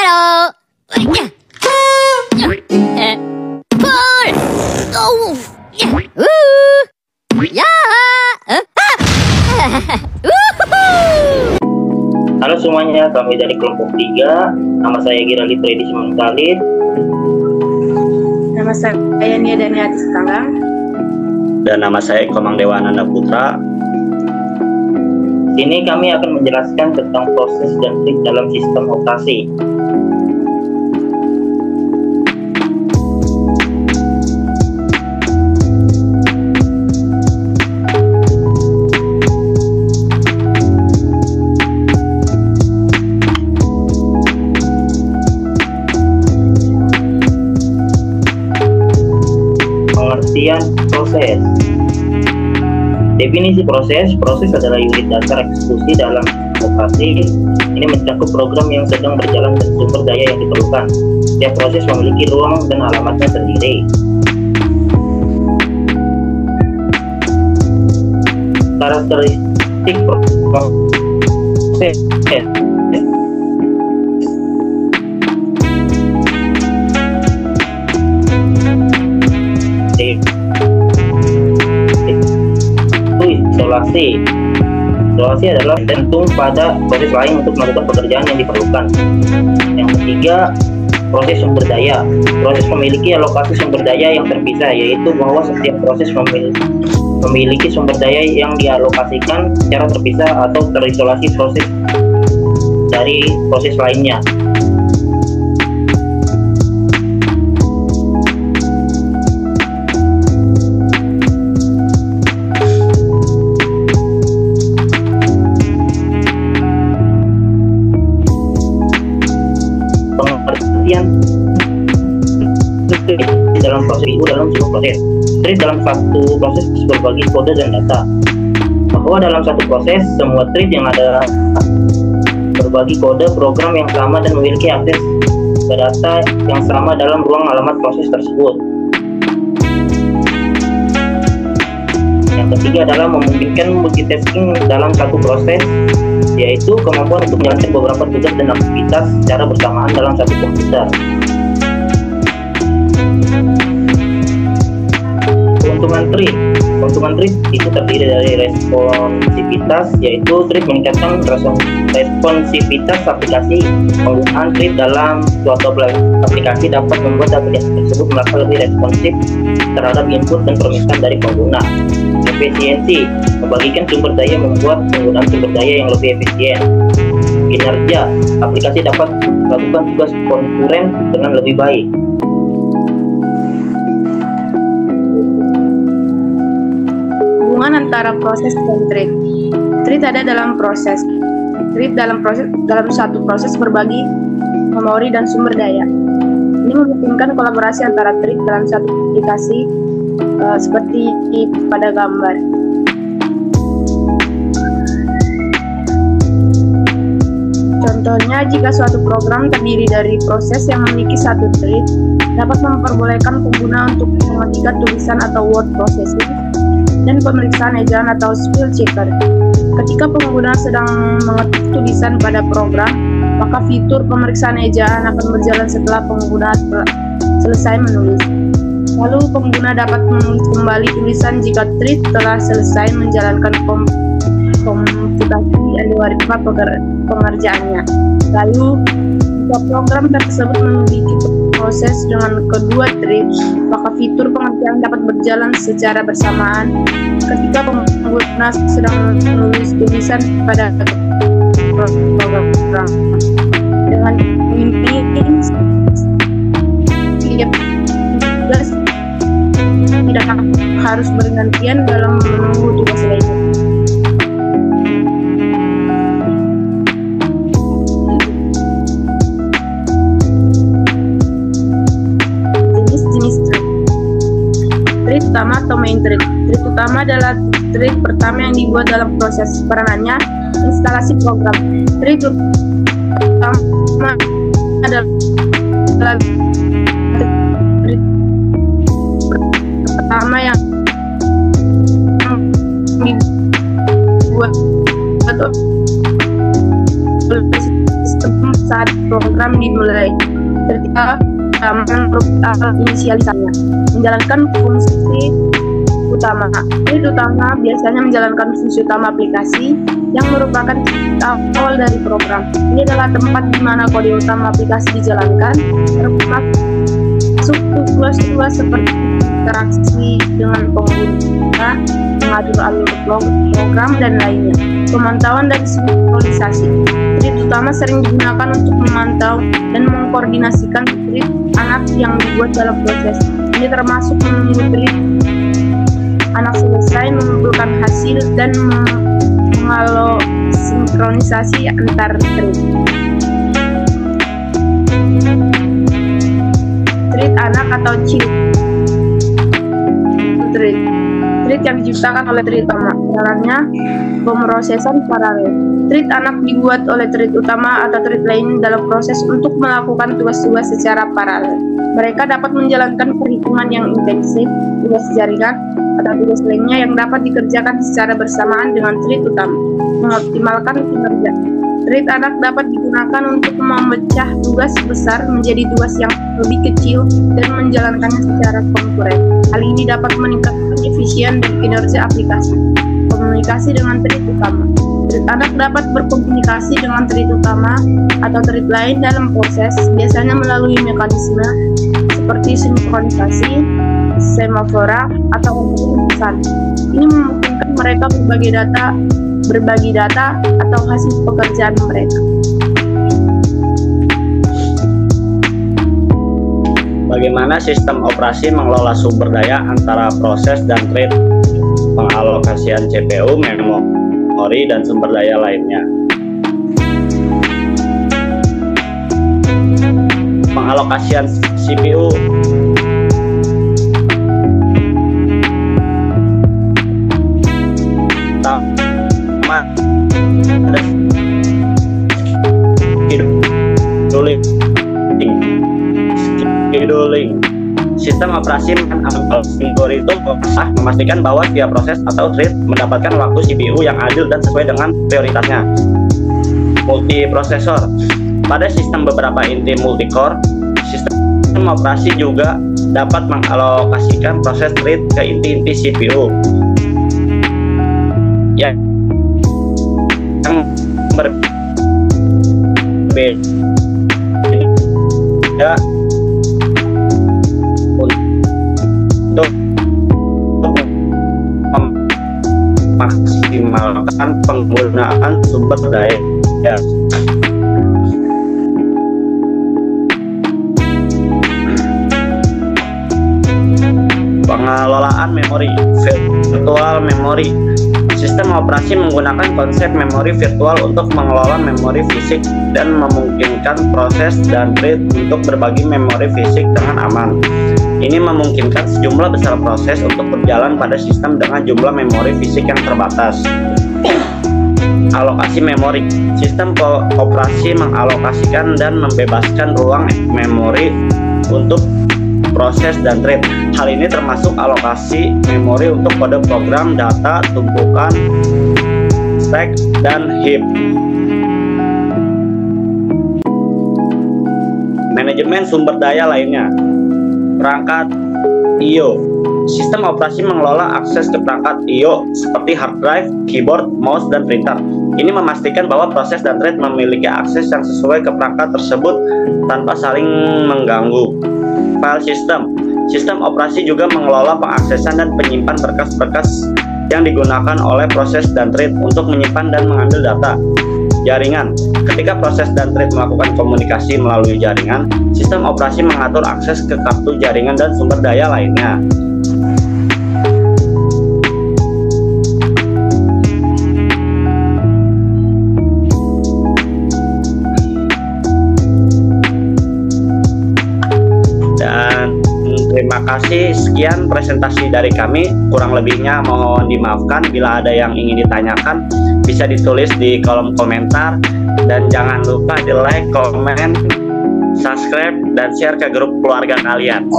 Halo. Pull. Oh. Ya. Halo semuanya, kami dari kelompok 3. Nama saya Girali Freddy Simangalid. Nama saya Nia Daniati Setanggang. Dan nama saya Komang Dewa Ananda Putra. Sini kami akan menjelaskan tentang proses dan trik dalam sistem operasi. Pengertian proses. Definisi proses adalah unit dasar eksekusi dalam operasi. Ini mencakup program yang sedang berjalan dan sumber daya yang diperlukan. Setiap proses memiliki ruang dan alamatnya sendiri. Karakteristik proses. Isolasi adalah tergantung pada proses lain untuk melakukan pekerjaan yang diperlukan. Yang ketiga, proses sumber daya. Proses memiliki alokasi sumber daya yang terpisah, yaitu bahwa setiap proses memiliki sumber daya yang dialokasikan secara terpisah atau terisolasi proses dari proses lainnya. Dalam proses itu dalam sebuah proses. Thread dalam satu proses berbagi kode dan data. Bahwa dalam satu proses semua thread yang ada berbagi kode program yang sama dan memiliki akses ke data yang sama dalam ruang alamat proses tersebut. Yang ketiga adalah memungkinkan multitasking dalam satu proses, yaitu kemampuan untuk menjalankan beberapa tugas dan aktivitas secara bersamaan dalam satu komputer. Keuntungan thread itu terdiri dari responsivitas, yaitu thread meningkatkan responsivitas aplikasi. Penggunaan thread dalam suatu aplikasi dapat membuat aplikasi tersebut merasa lebih responsif terhadap input dan permintaan dari pengguna. Efisiensi, membagikan sumber daya membuat penggunaan sumber daya yang lebih efisien. Kinerja, aplikasi dapat melakukan tugas konkuren dengan lebih baik. Hubungan antara proses dan thread. Thread ada dalam proses. Thread dalam satu proses berbagi memori dan sumber daya. Ini memungkinkan kolaborasi antara thread dalam satu aplikasi seperti pada gambar. Contohnya, jika suatu program terdiri dari proses yang memiliki satu thread, dapat memperbolehkan pengguna untuk mengetikkan tulisan atau word processing dan pemeriksaan ejaan atau spell checker. Ketika pengguna sedang mengetik tulisan pada program, maka fitur pemeriksaan ejaan akan berjalan setelah pengguna selesai menulis. Lalu pengguna dapat menulis kembali tulisan jika thread telah selesai menjalankan komputasi algoritma pengerjaannya. Lalu, jika program tersebut memiliki proses dengan kedua thread, maka fitur pengerjaan dapat berjalan secara bersamaan ketika pengguna sedang menulis tulisan pada program. Dengan ini, setiap tugas tidak harus bergantian dalam menunggu tugas lainnya. Thread utama atau main thread. Thread utama adalah thread pertama yang dibuat dalam proses. Peranannya instalasi program. Thread utama adalah thread pertama yang dibuat atau sistem saat program dimulai. Ketika inisialisasinya menjalankan fungsi utama. Lead utama biasanya menjalankan fungsi utama aplikasi yang merupakan awal dari program. Ini adalah tempat di mana kode utama aplikasi dijalankan, termasuk tugas-tugas seperti interaksi dengan pengguna, mengatur alur program, dan lainnya. Pemantauan dan sinkronisasi. Lead utama sering digunakan untuk memantau dan mengkoordinasikan lead anak yang dibuat dalam proses. Ini termasuk menunggu lead anak selesai, mengumpulkan hasil, dan mengatur sinkronisasi antar thread. Thread anak atau child thread. Thread yang diciptakan oleh thread utama. Caranya pemrosesan paralel. Thread anak dibuat oleh thread utama atau thread lain dalam proses untuk melakukan tugas-tugas secara paralel. Mereka dapat menjalankan perhitungan yang intensif, tugas jaringan, atau tugas lainnya yang dapat dikerjakan secara bersamaan dengan thread utama, mengoptimalkan kinerja. Thread anak dapat digunakan untuk memecah tugas besar menjadi tugas yang lebih kecil dan menjalankannya secara konkuren. Hal ini dapat meningkatkan efisien dan kinerja aplikasi. Komunikasi dengan thread utama. Thread anak dapat berkomunikasi dengan thread utama atau thread lain dalam proses, biasanya melalui mekanisme seperti sinkronisasi, semafora, atau pesan. Ini memungkinkan mereka berbagi data atau hasil pekerjaan mereka. Bagaimana sistem operasi mengelola sumber daya antara proses dan thread, pengalokasian CPU, memori, dan sumber daya lainnya. Pengalokasian CPU scheduling. Sistem operasi algoritma memastikan bahwa setiap proses atau thread mendapatkan waktu CPU yang adil dan sesuai dengan prioritasnya. Multiprosesor. Pada sistem beberapa inti multicore, sistem operasi juga dapat mengalokasikan proses thread ke inti-inti CPU yang berbeda untuk memaksimalkan penggunaan sumber daya. Pengelolaan memori, virtual memory. Sistem operasi menggunakan konsep memori virtual untuk mengelola memori fisik dan memungkinkan proses dan thread untuk berbagi memori fisik dengan aman. Ini memungkinkan sejumlah besar proses untuk berjalan pada sistem dengan jumlah memori fisik yang terbatas. Alokasi memori. Sistem operasi mengalokasikan dan membebaskan ruang memori untuk proses dan thread. Hal ini termasuk alokasi memori untuk kode program, data, tumpukan, stack, dan heap. Manajemen sumber daya lainnya. Perangkat I/O. Sistem operasi mengelola akses ke perangkat I/O seperti hard drive, keyboard, mouse, dan printer. Ini memastikan bahwa proses dan thread memiliki akses yang sesuai ke perangkat tersebut tanpa saling mengganggu. File system. Sistem operasi juga mengelola pengaksesan dan penyimpan berkas-berkas yang digunakan oleh proses dan thread untuk menyimpan dan mengambil data. Jaringan. Ketika proses dan thread melakukan komunikasi melalui jaringan, sistem operasi mengatur akses ke kartu jaringan dan sumber daya lainnya. Terima kasih, sekian presentasi dari kami. Kurang lebihnya mohon dimaafkan. Bila ada yang ingin ditanyakan, bisa ditulis di kolom komentar. Dan jangan lupa di like, komen, subscribe, dan share ke grup keluarga kalian.